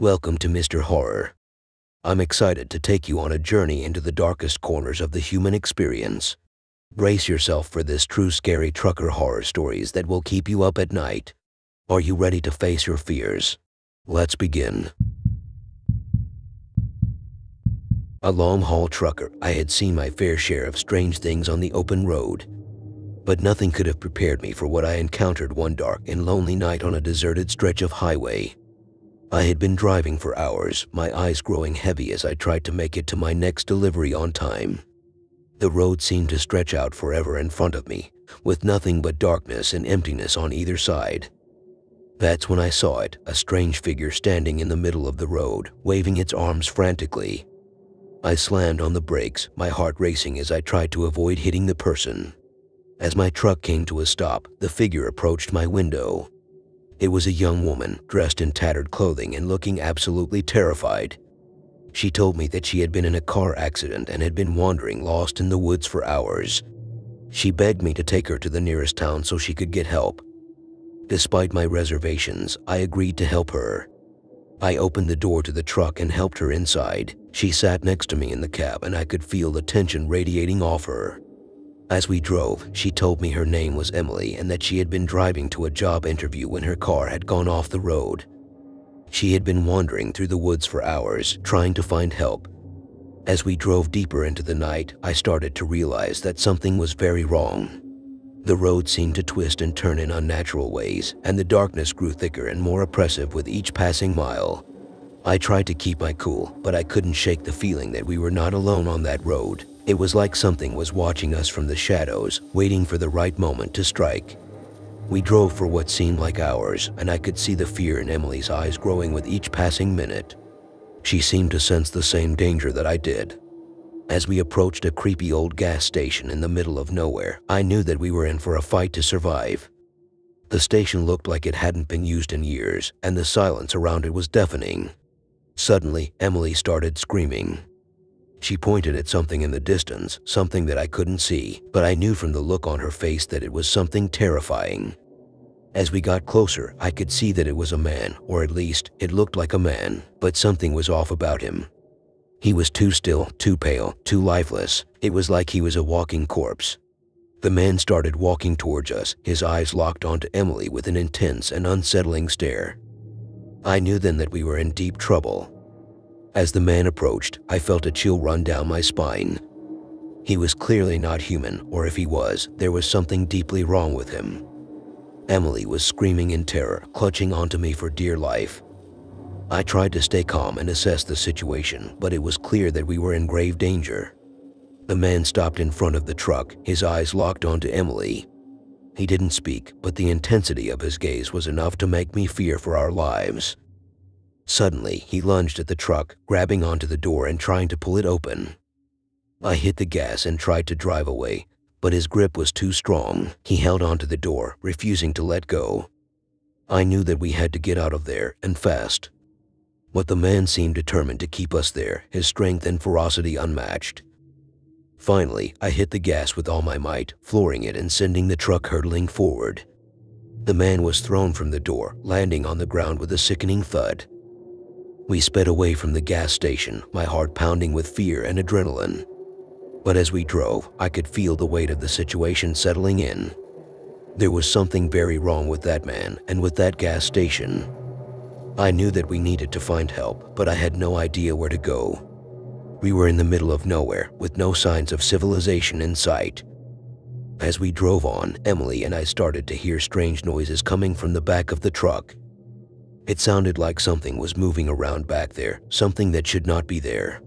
Welcome to Mr. Horror. I'm excited to take you on a journey into the darkest corners of the human experience. Brace yourself for this true scary trucker horror stories that will keep you up at night. Are you ready to face your fears? Let's begin. A long-haul trucker, I had seen my fair share of strange things on the open road. But nothing could have prepared me for what I encountered one dark and lonely night on a deserted stretch of highway. I had been driving for hours, my eyes growing heavy as I tried to make it to my next delivery on time. The road seemed to stretch out forever in front of me, with nothing but darkness and emptiness on either side. That's when I saw it, a strange figure standing in the middle of the road, waving its arms frantically. I slammed on the brakes, my heart racing as I tried to avoid hitting the person. As my truck came to a stop, the figure approached my window. It was a young woman, dressed in tattered clothing and looking absolutely terrified. She told me that she had been in a car accident and had been wandering lost in the woods for hours. She begged me to take her to the nearest town so she could get help. Despite my reservations, I agreed to help her. I opened the door to the truck and helped her inside. She sat next to me in the cab and I could feel the tension radiating off her. As we drove, she told me her name was Emily and that she had been driving to a job interview when her car had gone off the road. She had been wandering through the woods for hours, trying to find help. As we drove deeper into the night, I started to realize that something was very wrong. The road seemed to twist and turn in unnatural ways, and the darkness grew thicker and more oppressive with each passing mile. I tried to keep my cool, but I couldn't shake the feeling that we were not alone on that road. It was like something was watching us from the shadows, waiting for the right moment to strike. We drove for what seemed like hours, and I could see the fear in Emily's eyes growing with each passing minute. She seemed to sense the same danger that I did. As we approached a creepy old gas station in the middle of nowhere, I knew that we were in for a fight to survive. The station looked like it hadn't been used in years, and the silence around it was deafening. Suddenly, Emily started screaming. She pointed at something in the distance, something that I couldn't see, but I knew from the look on her face that it was something terrifying. As we got closer, I could see that it was a man, or at least, it looked like a man, but something was off about him. He was too still, too pale, too lifeless. It was like he was a walking corpse. The man started walking towards us, his eyes locked onto Emily with an intense and unsettling stare. I knew then that we were in deep trouble. As the man approached, I felt a chill run down my spine. He was clearly not human, or if he was, there was something deeply wrong with him. Emily was screaming in terror, clutching onto me for dear life. I tried to stay calm and assess the situation, but it was clear that we were in grave danger. The man stopped in front of the truck, his eyes locked onto Emily. He didn't speak, but the intensity of his gaze was enough to make me fear for our lives. Suddenly, he lunged at the truck, grabbing onto the door and trying to pull it open. I hit the gas and tried to drive away, but his grip was too strong. He held onto the door, refusing to let go. I knew that we had to get out of there, and fast. But the man seemed determined to keep us there, his strength and ferocity unmatched. Finally, I hit the gas with all my might, flooring it and sending the truck hurtling forward. The man was thrown from the door, landing on the ground with a sickening thud. We sped away from the gas station, my heart pounding with fear and adrenaline. But as we drove, I could feel the weight of the situation settling in. There was something very wrong with that man and with that gas station. I knew that we needed to find help, but I had no idea where to go. We were in the middle of nowhere, with no signs of civilization in sight. As we drove on, Emily and I started to hear strange noises coming from the back of the truck. It sounded like something was moving around back there, something that should not be there.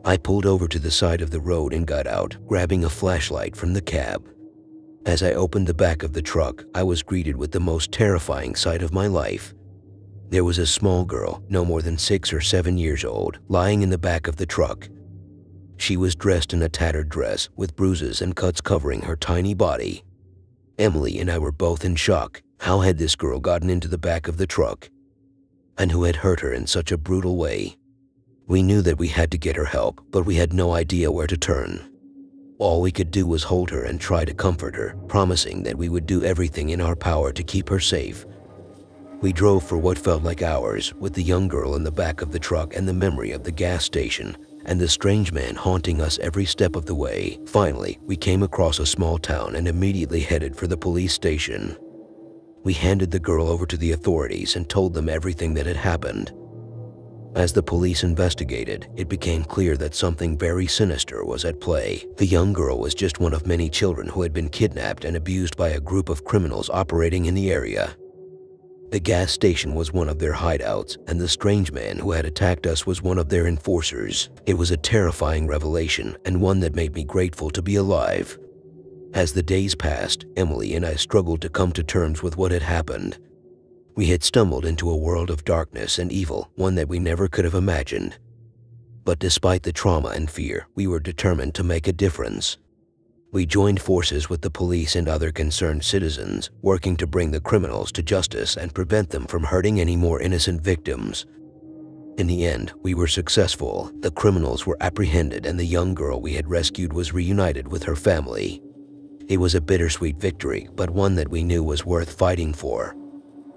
I pulled over to the side of the road and got out, grabbing a flashlight from the cab. As I opened the back of the truck, I was greeted with the most terrifying sight of my life. There was a small girl, no more than 6 or 7 years old, lying in the back of the truck. She was dressed in a tattered dress, with bruises and cuts covering her tiny body. Emily and I were both in shock. How had this girl gotten into the back of the truck? And who had hurt her in such a brutal way? We knew that we had to get her help, but we had no idea where to turn. All we could do was hold her and try to comfort her, promising that we would do everything in our power to keep her safe. We drove for what felt like hours, with the young girl in the back of the truck and the memory of the gas station and the strange man haunting us every step of the way. Finally, we came across a small town and immediately headed for the police station. We handed the girl over to the authorities and told them everything that had happened. As the police investigated, it became clear that something very sinister was at play. The young girl was just one of many children who had been kidnapped and abused by a group of criminals operating in the area. The gas station was one of their hideouts, and the strange man who had attacked us was one of their enforcers. It was a terrifying revelation, and one that made me grateful to be alive. As the days passed, Emily and I struggled to come to terms with what had happened. We had stumbled into a world of darkness and evil, one that we never could have imagined. But despite the trauma and fear, we were determined to make a difference. We joined forces with the police and other concerned citizens, working to bring the criminals to justice and prevent them from hurting any more innocent victims. In the end, we were successful. The criminals were apprehended and the young girl we had rescued was reunited with her family. It was a bittersweet victory, but one that we knew was worth fighting for.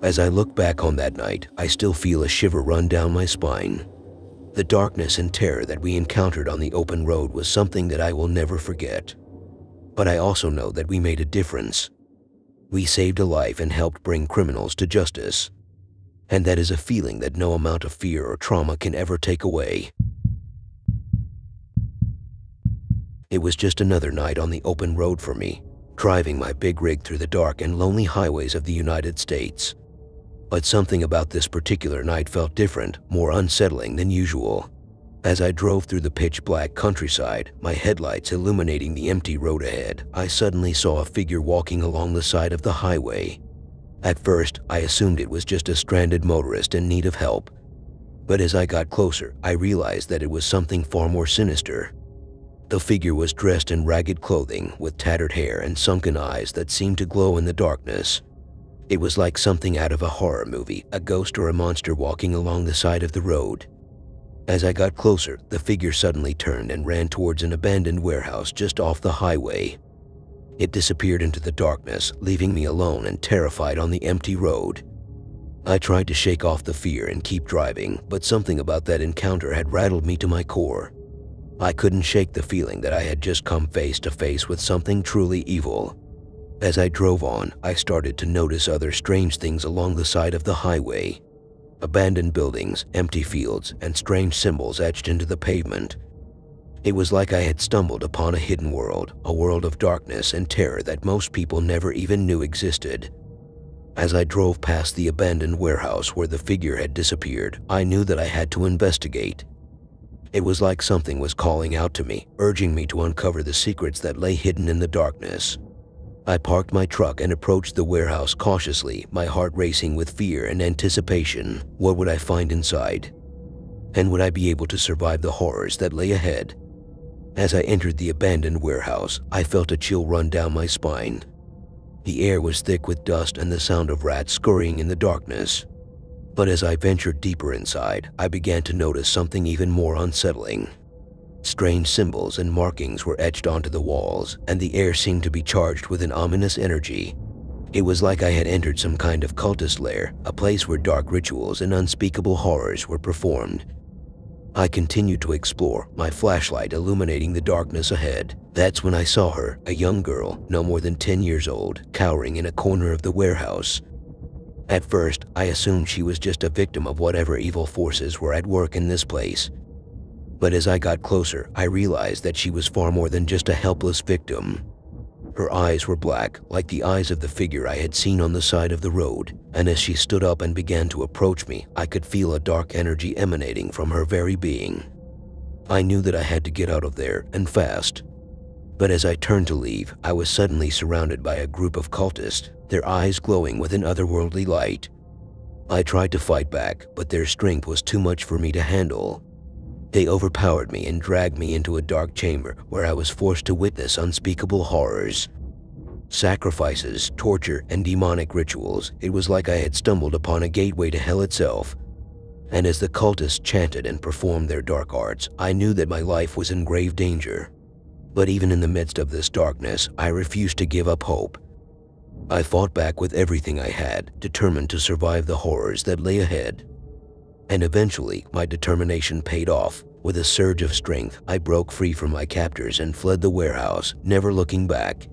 As I look back on that night, I still feel a shiver run down my spine. The darkness and terror that we encountered on the open road was something that I will never forget. But I also know that we made a difference. We saved a life and helped bring criminals to justice. And that is a feeling that no amount of fear or trauma can ever take away. It was just another night on the open road for me, driving my big rig through the dark and lonely highways of the United States. But something about this particular night felt different, more unsettling than usual. As I drove through the pitch-black countryside, my headlights illuminating the empty road ahead, I suddenly saw a figure walking along the side of the highway. At first, I assumed it was just a stranded motorist in need of help. But as I got closer, I realized that it was something far more sinister. The figure was dressed in ragged clothing, with tattered hair and sunken eyes that seemed to glow in the darkness. It was like something out of a horror movie, a ghost or a monster walking along the side of the road. As I got closer, the figure suddenly turned and ran towards an abandoned warehouse just off the highway. It disappeared into the darkness, leaving me alone and terrified on the empty road. I tried to shake off the fear and keep driving, but something about that encounter had rattled me to my core. I couldn't shake the feeling that I had just come face to face with something truly evil. As I drove on, I started to notice other strange things along the side of the highway. Abandoned buildings, empty fields, and strange symbols etched into the pavement. It was like I had stumbled upon a hidden world, a world of darkness and terror that most people never even knew existed. As I drove past the abandoned warehouse where the figure had disappeared, I knew that I had to investigate. It was like something was calling out to me, urging me to uncover the secrets that lay hidden in the darkness. I parked my truck and approached the warehouse cautiously, my heart racing with fear and anticipation. What would I find inside? And would I be able to survive the horrors that lay ahead? As I entered the abandoned warehouse, I felt a chill run down my spine. The air was thick with dust and the sound of rats scurrying in the darkness. But as I ventured deeper inside, I began to notice something even more unsettling. Strange symbols and markings were etched onto the walls, and the air seemed to be charged with an ominous energy. It was like I had entered some kind of cultist lair, a place where dark rituals and unspeakable horrors were performed. I continued to explore, my flashlight illuminating the darkness ahead. That's when I saw her, a young girl, no more than 10 years old, cowering in a corner of the warehouse. At first, I assumed she was just a victim of whatever evil forces were at work in this place. But as I got closer, I realized that she was far more than just a helpless victim. Her eyes were black, like the eyes of the figure I had seen on the side of the road, and as she stood up and began to approach me, I could feel a dark energy emanating from her very being. I knew that I had to get out of there, and fast. But as I turned to leave, I was suddenly surrounded by a group of cultists, their eyes glowing with an otherworldly light. I tried to fight back, but their strength was too much for me to handle. They overpowered me and dragged me into a dark chamber where I was forced to witness unspeakable horrors. Sacrifices, torture, and demonic rituals. It was like I had stumbled upon a gateway to hell itself. And as the cultists chanted and performed their dark arts, I knew that my life was in grave danger. But even in the midst of this darkness, I refused to give up hope. I fought back with everything I had, determined to survive the horrors that lay ahead. And eventually, my determination paid off. With a surge of strength, I broke free from my captors and fled the warehouse, never looking back.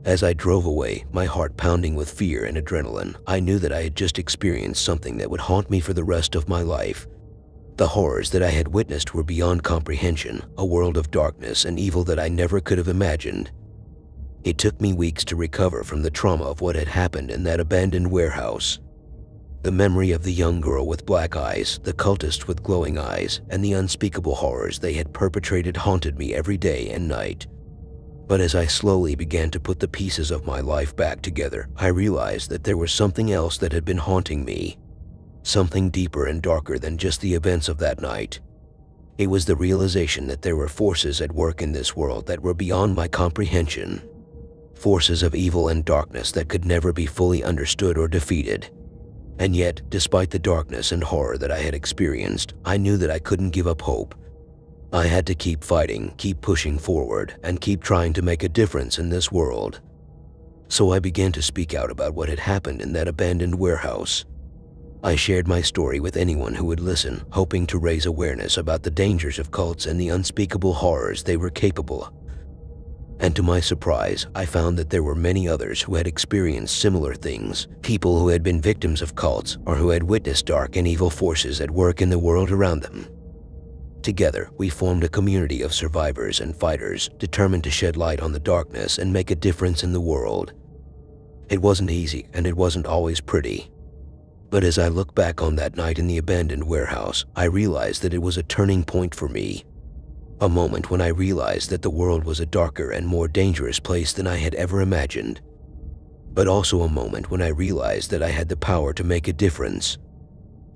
As I drove away, my heart pounding with fear and adrenaline, I knew that I had just experienced something that would haunt me for the rest of my life. The horrors that I had witnessed were beyond comprehension, a world of darkness and evil that I never could have imagined. It took me weeks to recover from the trauma of what had happened in that abandoned warehouse. The memory of the young girl with black eyes, the cultist with glowing eyes, and the unspeakable horrors they had perpetrated haunted me every day and night. But as I slowly began to put the pieces of my life back together, I realized that there was something else that had been haunting me. Something deeper and darker than just the events of that night. It was the realization that there were forces at work in this world that were beyond my comprehension. Forces of evil and darkness that could never be fully understood or defeated. And yet, despite the darkness and horror that I had experienced, I knew that I couldn't give up hope. I had to keep fighting, keep pushing forward, and keep trying to make a difference in this world. So I began to speak out about what had happened in that abandoned warehouse. I shared my story with anyone who would listen, hoping to raise awareness about the dangers of cults and the unspeakable horrors they were capable of. And to my surprise, I found that there were many others who had experienced similar things, people who had been victims of cults or who had witnessed dark and evil forces at work in the world around them. Together, we formed a community of survivors and fighters, determined to shed light on the darkness and make a difference in the world. It wasn't easy, and it wasn't always pretty. But as I look back on that night in the abandoned warehouse, I realized that it was a turning point for me. A moment when I realized that the world was a darker and more dangerous place than I had ever imagined. But also a moment when I realized that I had the power to make a difference.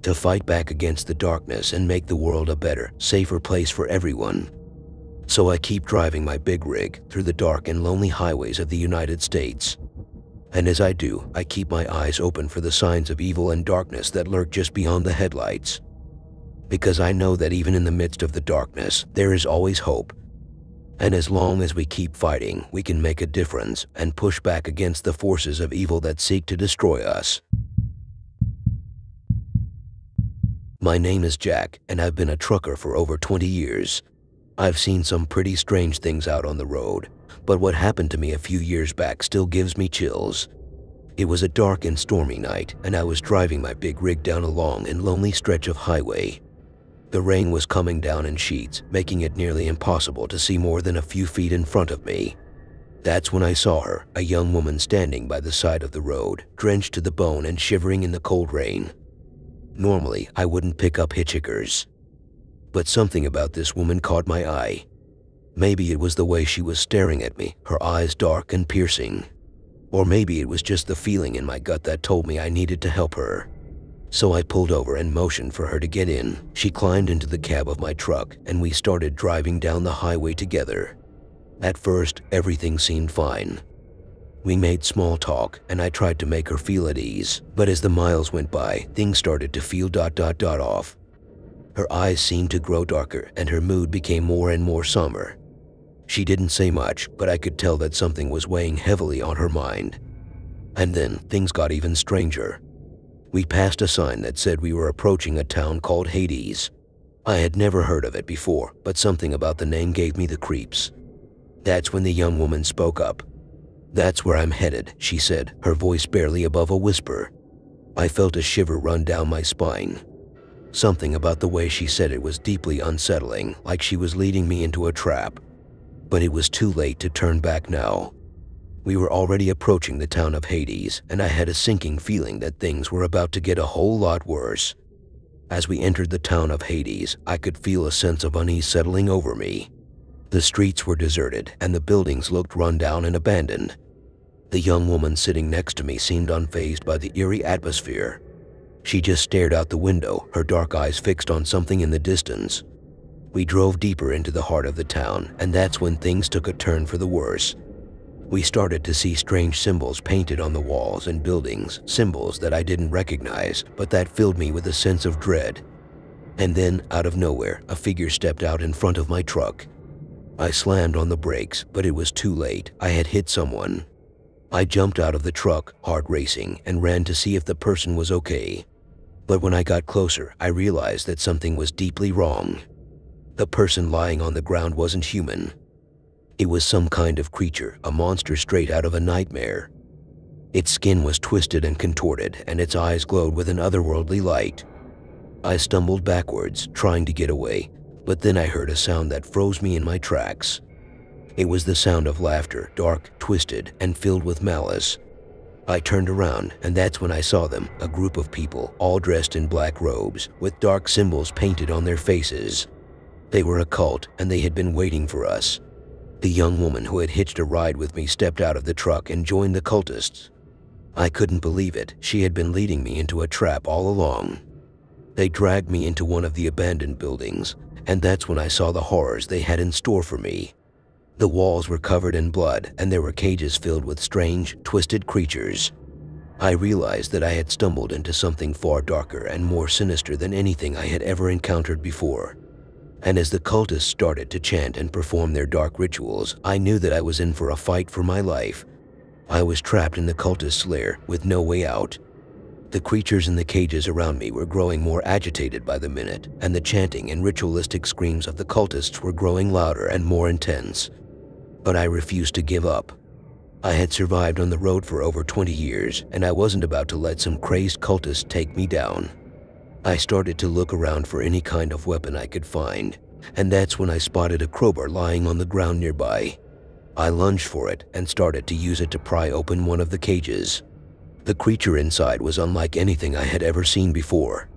To fight back against the darkness and make the world a better, safer place for everyone. So I keep driving my big rig through the dark and lonely highways of the United States. And as I do, I keep my eyes open for the signs of evil and darkness that lurk just beyond the headlights. Because I know that even in the midst of the darkness, there is always hope. And as long as we keep fighting, we can make a difference and push back against the forces of evil that seek to destroy us. My name is Jack, and I've been a trucker for over 20 years. I've seen some pretty strange things out on the road, but what happened to me a few years back still gives me chills. It was a dark and stormy night, and I was driving my big rig down a long and lonely stretch of highway. The rain was coming down in sheets, making it nearly impossible to see more than a few feet in front of me. That's when I saw her, a young woman standing by the side of the road, drenched to the bone and shivering in the cold rain. Normally, I wouldn't pick up hitchhikers. But something about this woman caught my eye. Maybe it was the way she was staring at me, her eyes dark and piercing. Or maybe it was just the feeling in my gut that told me I needed to help her. So I pulled over and motioned for her to get in. She climbed into the cab of my truck, and we started driving down the highway together. At first, everything seemed fine. We made small talk, and I tried to make her feel at ease. But as the miles went by, things started to feel off. Her eyes seemed to grow darker, and her mood became more and more somber. She didn't say much, but I could tell that something was weighing heavily on her mind. And then, things got even stranger. We passed a sign that said we were approaching a town called Hades. I had never heard of it before, but something about the name gave me the creeps. That's when the young woman spoke up. "That's where I'm headed," she said, her voice barely above a whisper. I felt a shiver run down my spine. Something about the way she said it was deeply unsettling, like she was leading me into a trap. But it was too late to turn back now. We were already approaching the town of Hades, and I had a sinking feeling that things were about to get a whole lot worse. As we entered the town of Hades, I could feel a sense of unease settling over me. The streets were deserted, and the buildings looked run down and abandoned. The young woman sitting next to me seemed unfazed by the eerie atmosphere. She just stared out the window, her dark eyes fixed on something in the distance. We drove deeper into the heart of the town, and that's when things took a turn for the worse. We started to see strange symbols painted on the walls and buildings, symbols that I didn't recognize, but that filled me with a sense of dread. And then, out of nowhere, a figure stepped out in front of my truck. I slammed on the brakes, but it was too late. I had hit someone. I jumped out of the truck, heart racing, and ran to see if the person was okay. But when I got closer, I realized that something was deeply wrong. The person lying on the ground wasn't human. It was some kind of creature, a monster straight out of a nightmare. Its skin was twisted and contorted, and its eyes glowed with an otherworldly light. I stumbled backwards, trying to get away, but then I heard a sound that froze me in my tracks. It was the sound of laughter, dark, twisted, and filled with malice. I turned around, and that's when I saw them, a group of people, all dressed in black robes, with dark symbols painted on their faces. They were a cult, and they had been waiting for us. The young woman who had hitched a ride with me stepped out of the truck and joined the cultists. I couldn't believe it. She had been leading me into a trap all along. They dragged me into one of the abandoned buildings, and that's when I saw the horrors they had in store for me. The walls were covered in blood, and there were cages filled with strange, twisted creatures. I realized that I had stumbled into something far darker and more sinister than anything I had ever encountered before. And as the cultists started to chant and perform their dark rituals, I knew that I was in for a fight for my life. I was trapped in the cultists' lair with no way out. The creatures in the cages around me were growing more agitated by the minute, and the chanting and ritualistic screams of the cultists were growing louder and more intense. But I refused to give up. I had survived on the road for over 20 years, and I wasn't about to let some crazed cultist take me down. I started to look around for any kind of weapon I could find, and that's when I spotted a crowbar lying on the ground nearby. I lunged for it and started to use it to pry open one of the cages. The creature inside was unlike anything I had ever seen before.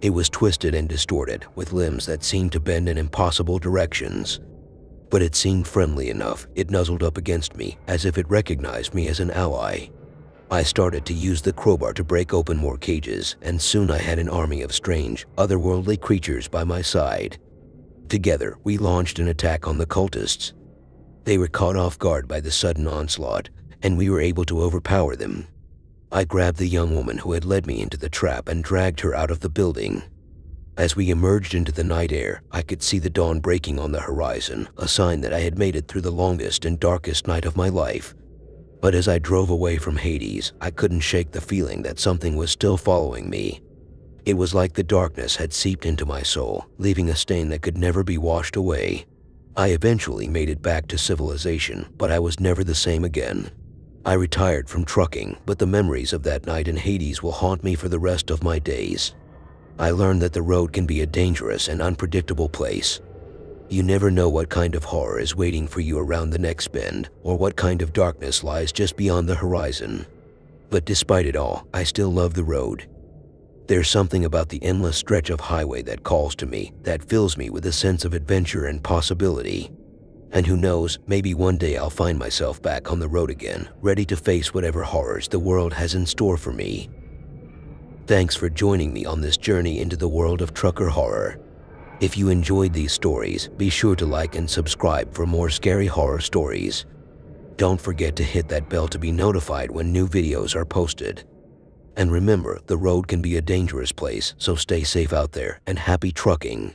It was twisted and distorted, with limbs that seemed to bend in impossible directions. But it seemed friendly enough. It nuzzled up against me, as if it recognized me as an ally. I started to use the crowbar to break open more cages, and soon I had an army of strange, otherworldly creatures by my side. Together, we launched an attack on the cultists. They were caught off guard by the sudden onslaught, and we were able to overpower them. I grabbed the young woman who had led me into the trap and dragged her out of the building. As we emerged into the night air, I could see the dawn breaking on the horizon, a sign that I had made it through the longest and darkest night of my life. But as I drove away from Hades, I couldn't shake the feeling that something was still following me. It was like the darkness had seeped into my soul, leaving a stain that could never be washed away. I eventually made it back to civilization, but I was never the same again. I retired from trucking, but the memories of that night in Hades will haunt me for the rest of my days. I learned that the road can be a dangerous and unpredictable place. You never know what kind of horror is waiting for you around the next bend, or what kind of darkness lies just beyond the horizon. But despite it all, I still love the road. There's something about the endless stretch of highway that calls to me, that fills me with a sense of adventure and possibility. And who knows, maybe one day I'll find myself back on the road again, ready to face whatever horrors the world has in store for me. Thanks for joining me on this journey into the world of trucker horror. If you enjoyed these stories, be sure to like and subscribe for more scary horror stories. Don't forget to hit that bell to be notified when new videos are posted. And remember, the road can be a dangerous place, so stay safe out there and happy trucking.